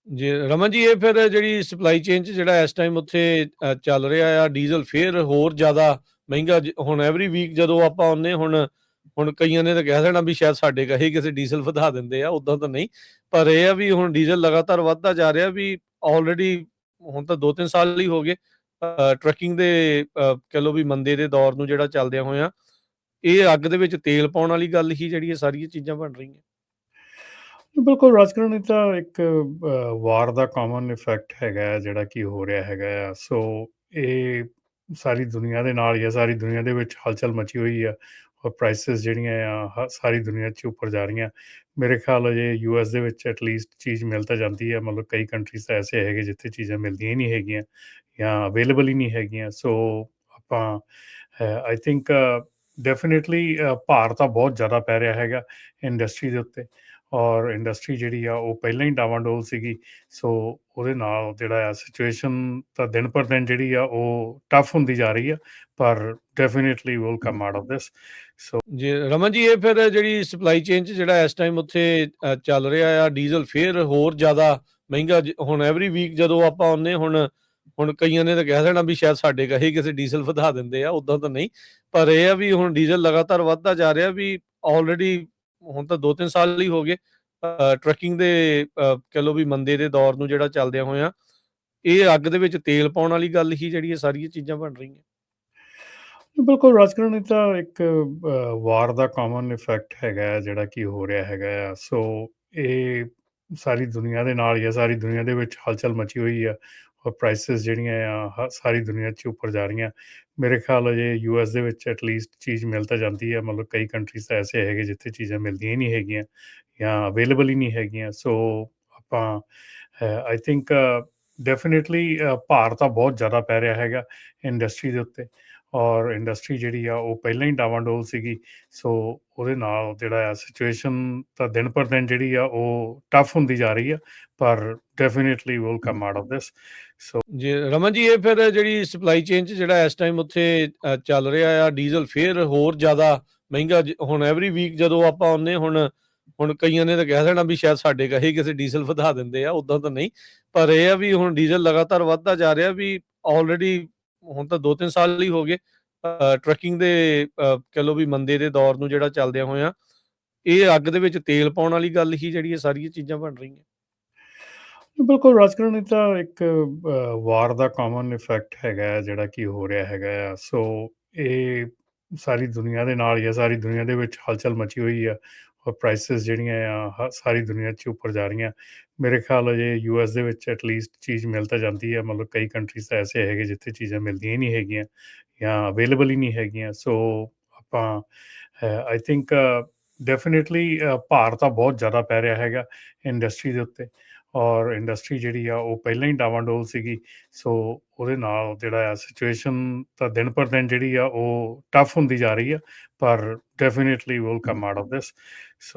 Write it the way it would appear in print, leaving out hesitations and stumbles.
ਜੀ, ਰਮਨ ਜੀ, ਇਹ ਫਿਰ ਜਿਹੜੀ ਸਪਲਾਈ ਚੇਨ 'ਚ ਜਿਹੜਾ ਇਸ ਟਾਈਮ ਉੱਥੇ ਚੱਲ ਰਿਹਾ ਆ ਡੀਜ਼ਲ ਫੇਰ ਹੋਰ ਜ਼ਿਆਦਾ ਮਹਿੰਗਾ ਹੁਣ ਐਵਰੀ ਵੀਕ ਜਦੋਂ ਆਪਾਂ ਆਉਂਦੇ ਹੁਣ ਕਈਆਂ ਨੇ ਤਾਂ ਕਹਿ ਦੇਣਾ ਵੀ ਸ਼ਾਇਦ ਸਾਡੇ ਕਹੇ ਕਿਸੇ ਡੀਜ਼ਲ ਵਧਾ ਦਿੰਦੇ ਆ, ਉਦਾਂ ਤਾਂ ਨਹੀਂ। ਪਰ ਇਹ ਆ ਵੀ ਹੁਣ ਡੀਜ਼ਲ ਲਗਾਤਾਰ ਵੱਧਦਾ ਜਾ ਰਿਹਾ ਵੀ ਆਲਰੇਡੀ ਹੁਣ ਤਾਂ 2-3 ਸਾਲ ਹੀ ਹੋ ਗਏ ਟਰੱਕਿੰਗ ਦੇ ਕਹਿ ਲਓ ਵੀ ਮੰਦੇ ਦੇ ਦੌਰ ਨੂੰ ਜਿਹੜਾ ਚੱਲਦਿਆਂ ਹੋਇਆਂ ਇਹ ਅੱਗ ਦੇ ਵਿੱਚ ਤੇਲ ਪਾਉਣ ਵਾਲੀ ਗੱਲ ਹੀ ਜਿਹੜੀ ਇਹ ਸਾਰੀਆਂ ਚੀਜ਼ਾਂ ਬਣ ਰਹੀਆਂ। ਬਿਲਕੁਲ, ਰਾਜਕਾਰਨ ਇਹ ਤਾਂ ਇੱਕ ਵਾਰ ਦਾ ਕਾਮਨ ਇਫੈਕਟ ਹੈਗਾ ਹੈ ਜਿਹੜਾ ਕਿ ਹੋ ਰਿਹਾ ਹੈਗਾ ਆ। ਸੋ ਇਹ ਸਾਰੀ ਦੁਨੀਆ ਦੇ ਨਾਲ ਹੀ ਆ, ਸਾਰੀ ਦੁਨੀਆ ਦੇ ਵਿੱਚ ਹਲਚਲ ਮਚੀ ਹੋਈ ਆ ਔਰ ਪ੍ਰਾਈਸਿਸ ਜਿਹੜੀਆਂ ਆ ਸਾਰੀ ਦੁਨੀਆ 'ਚ ਉੱਪਰ ਜਾ ਰਹੀਆਂ। ਮੇਰੇ ਖਿਆਲ ਅਜੇ ਯੂਐਸ ਦੇ ਵਿੱਚ ਐਟਲੀਸਟ ਚੀਜ਼ ਮਿਲ ਤਾਂ ਜਾਂਦੀ ਹੈ, ਮਤਲਬ ਕਈ ਕੰਟਰੀਜ਼ ਤਾਂ ਐਸੇ ਹੈਗੇ ਜਿੱਥੇ ਚੀਜ਼ਾਂ ਮਿਲਦੀਆਂ ਹੀ ਨਹੀਂ ਹੈਗੀਆਂ ਜਾਂ ਅਵੇਲੇਬਲ ਹੀ ਨਹੀਂ ਹੈਗੀਆਂ। ਸੋ ਆਪਾਂ ਆਈ ਥਿੰਕ ਡੈਫੀਨੇਟਲੀ ਭਾਰ ਤਾਂ ਬਹੁਤ ਜ਼ਿਆਦਾ ਪੈ ਰਿਹਾ ਹੈਗਾ ਇੰਡਸਟਰੀ ਦੇ ਉੱਤੇ ਔਰ ਇੰਡਸਟਰੀ ਜਿਹੜੀ ਆ ਉਹ ਪਹਿਲਾਂ ਹੀ ਡਾਵਾਂਡੋਲ ਸੀਗੀ। ਸੋ ਉਹਦੇ ਨਾਲ ਜਿਹੜਾ ਆ ਸਿਚੁਏਸ਼ਨ ਤਾਂ ਦਿਨ ਪਰ ਦਿਨ ਜਿਹੜੀ ਆ ਉਹ ਟਫ ਹੁੰਦੀ ਜਾ ਰਹੀ ਆ, ਪਰ definitely will come out of this. So ਜੀ, ਰਮਨ ਜੀ, ਇਹ ਫਿਰ ਜਿਹੜੀ ਸਪਲਾਈ ਚੇਨ 'ਚ ਜਿਹੜਾ ਇਸ ਟਾਈਮ ਉੱਥੇ ਚੱਲ ਰਿਹਾ ਆ ਡੀਜ਼ਲ ਫੇਰ ਹੋਰ ਜ਼ਿਆਦਾ ਮਹਿੰਗਾ ਹੁਣ ਐਵਰੀ ਵੀਕ ਜਦੋਂ ਆਪਾਂ ਆਉਂਦੇ ਹੁਣ ਕਈਆਂ ਨੇ ਤਾਂ ਕਹਿ ਦੇਣਾ ਵੀ ਸ਼ਾਇਦ ਸਾਡੇ ਕਹੇ ਕਿਸੇ ਡੀਜ਼ਲ ਵਧਾ ਦਿੰਦੇ ਆ, ਉਦਾਂ ਤਾਂ ਨਹੀਂ। ਪਰ ਇਹ ਆ ਵੀ ਹੁਣ ਡੀਜ਼ਲ ਲਗਾਤਾਰ ਵੱਧਦਾ ਜਾ ਰਿਹਾ ਵੀ ਆਲਰੇਡੀ ਹੁਣ ਤਾਂ 2-3 ਸਾਲ ਹੀ ਹੋ ਗਏ ਟਰੱਕਿੰਗ ਦੇ ਕਹਿ ਲਓ ਵੀ ਮੰਦੇ ਦੇ ਦੌਰ ਨੂੰ ਜਿਹੜਾ ਚੱਲਦਿਆਂ ਹੋਇਆਂ ਇਹ ਅੱਗ ਦੇ ਵਿੱਚ ਤੇਲ ਪਾਉਣ ਵਾਲੀ ਗੱਲ ਹੀ ਜਿਹੜੀ ਇਹ ਸਾਰੀਆਂ ਚੀਜ਼ਾਂ ਬਣ ਰਹੀਆਂ। ਬਿਲਕੁਲ, ਰਾਜਕਾਰਨ ਇਹ ਤਾਂ ਇੱਕ ਵਾਰ ਦਾ ਕਾਮਨ ਇਫੈਕਟ ਹੈਗਾ ਹੈ ਜਿਹੜਾ ਕਿ ਹੋ ਰਿਹਾ ਹੈਗਾ ਆ। ਸੋ ਇਹ ਸਾਰੀ ਦੁਨੀਆ ਦੇ ਨਾਲ ਹੀ ਆ, ਸਾਰੀ ਦੁਨੀਆ ਦੇ ਵਿੱਚ ਹਲਚਲ ਮਚੀ ਹੋਈ ਆ ਔਰ ਪ੍ਰਾਈਸਿਸ ਜਿਹੜੀਆਂ ਆ ਸਾਰੀ ਦੁਨੀਆ 'ਚ ਉੱਪਰ ਜਾ ਰਹੀਆਂ। ਮੇਰੇ ਖਿਆਲ ਅਜੇ ਯੂਐਸ ਦੇ ਵਿੱਚ ਐਟਲੀਸਟ ਚੀਜ਼ ਮਿਲ ਤਾਂ ਜਾਂਦੀ ਹੈ, ਮਤਲਬ ਕਈ ਕੰਟਰੀਜ਼ ਤਾਂ ਐਸੇ ਹੈਗੇ ਜਿੱਥੇ ਚੀਜ਼ਾਂ ਮਿਲਦੀਆਂ ਹੀ ਨਹੀਂ ਹੈਗੀਆਂ ਜਾਂ ਅਵੇਲੇਬਲ ਹੀ ਨਹੀਂ ਹੈਗੀਆਂ। ਸੋ ਆਪਾਂ ਆਈ ਥਿੰਕ ਡੈਫੀਨੇਟਲੀ ਭਾਰ ਤਾਂ ਬਹੁਤ ਜ਼ਿਆਦਾ ਪੈ ਰਿਹਾ ਹੈਗਾ ਇੰਡਸਟਰੀ ਦੇ ਉੱਤੇ ਔਰ ਇੰਡਸਟਰੀ ਜਿਹੜੀ ਆ ਉਹ ਪਹਿਲਾਂ ਹੀ ਡਾਵਾਂਡੋਲ ਸੀਗੀ। ਸੋ ਉਹਦੇ ਨਾਲ ਜਿਹੜਾ ਆ ਸਿਚੁਏਸ਼ਨ ਤਾਂ ਦਿਨ ਪਰ ਦਿਨ ਜਿਹੜੀ ਆ ਉਹ ਟਫ ਹੁੰਦੀ ਜਾ ਰਹੀ ਆ, ਪਰ definitely will come out of this. So ਜੀ, ਰਮਨ ਜੀ, ਇਹ ਫਿਰ ਜਿਹੜੀ ਸਪਲਾਈ ਚੇਨ 'ਚ ਜਿਹੜਾ ਇਸ ਟਾਈਮ ਉੱਥੇ ਚੱਲ ਰਿਹਾ ਆ ਡੀਜ਼ਲ ਫੇਰ ਹੋਰ ਜ਼ਿਆਦਾ ਮਹਿੰਗਾ ਹੁਣ ਐਵਰੀ ਵੀਕ ਜਦੋਂ ਆਪਾਂ ਆਉਂਦੇ ਹੁਣ ਕਈਆਂ ਨੇ ਤਾਂ ਕਹਿ ਦੇਣਾ ਵੀ ਸ਼ਾਇਦ ਸਾਡੇ ਕਹੇ ਕਿਸੇ ਡੀਜ਼ਲ ਵਧਾ ਦਿੰਦੇ ਆ, ਉਦਾਂ ਤਾਂ ਨਹੀਂ। ਪਰ ਇਹ ਆ ਵੀ ਹੁਣ ਡੀਜ਼ਲ ਲਗਾਤਾਰ ਵੱਧਦਾ ਜਾ ਰਿਹਾ ਵੀ ਆਲਰੇਡੀ ਹੁਣ ਤਾਂ 2-3 ਸਾਲ ਹੀ ਹੋ ਗਏ ਟਰੱਕਿੰਗ ਦੇ ਕਹਿ ਲਓ ਵੀ ਮੰਦੇ ਦੇ ਦੌਰ ਨੂੰ ਜਿਹੜਾ ਚੱਲਦਿਆਂ ਹੋਇਆਂ ਇਹ ਅੱਗ ਦੇ ਵਿੱਚ ਤੇਲ ਪਾਉਣ ਵਾਲੀ ਗੱਲ ਹੀ ਜਿਹੜੀ ਇਹ ਸਾਰੀਆਂ ਚੀਜ਼ਾਂ ਬਣ ਰਹੀਆਂ। ਬਿਲਕੁਲ, ਰਾਜਕਾਰਨ ਇਹ ਤਾਂ ਇੱਕ ਵਾਰ ਦਾ ਕਾਮਨ ਇਫੈਕਟ ਹੈਗਾ ਹੈ ਜਿਹੜਾ ਕਿ ਹੋ ਰਿਹਾ ਹੈਗਾ ਆ। ਸੋ ਇਹ ਸਾਰੀ ਦੁਨੀਆ ਦੇ ਨਾਲ ਹੀ ਆ, ਸਾਰੀ ਦੁਨੀਆ ਦੇ ਵਿੱਚ ਹਲਚਲ ਮਚੀ ਹੋਈ ਆ ਔਰ ਪ੍ਰਾਈਸਿਸ ਜਿਹੜੀਆਂ ਆ ਸਾਰੀ ਦੁਨੀਆ 'ਚ ਉੱਪਰ ਜਾ ਰਹੀਆਂ। ਮੇਰੇ ਖਿਆਲ ਅਜੇ ਯੂਐਸ ਦੇ ਵਿੱਚ ਐਟਲੀਸਟ ਚੀਜ਼ ਮਿਲ ਤਾਂ ਜਾਂਦੀ ਹੈ, ਮਤਲਬ ਕਈ ਕੰਟਰੀਜ਼ ਤਾਂ ਐਸੇ ਹੈਗੇ ਜਿੱਥੇ ਚੀਜ਼ਾਂ ਮਿਲਦੀਆਂ ਹੀ ਨਹੀਂ ਹੈਗੀਆਂ ਜਾਂ ਅਵੇਲੇਬਲ ਹੀ ਨਹੀਂ ਹੈਗੀਆਂ। ਸੋ ਆਪਾਂ ਆਈ ਥਿੰਕ ਡੈਫੀਨੇਟਲੀ ਭਾਰ ਤਾਂ ਬਹੁਤ ਜ਼ਿਆਦਾ ਪੈ ਰਿਹਾ ਹੈਗਾ ਇੰਡਸਟਰੀ ਦੇ ਉੱਤੇ ਔਰ ਇੰਡਸਟਰੀ ਜਿਹੜੀ ਆ ਉਹ ਪਹਿਲਾਂ ਹੀ ਡਾਵਾਂਡੋਲ ਸੀਗੀ। ਸੋ ਉਹਦੇ ਨਾਲ ਜਿਹੜਾ ਆ ਸਿਚੁਏਸ਼ਨ ਤਾਂ ਦਿਨ ਪਰ ਦਿਨ ਜਿਹੜੀ ਆ ਉਹ ਟਫ ਹੁੰਦੀ ਜਾ ਰਹੀ ਆ, ਪਰ definitely will come out of this. So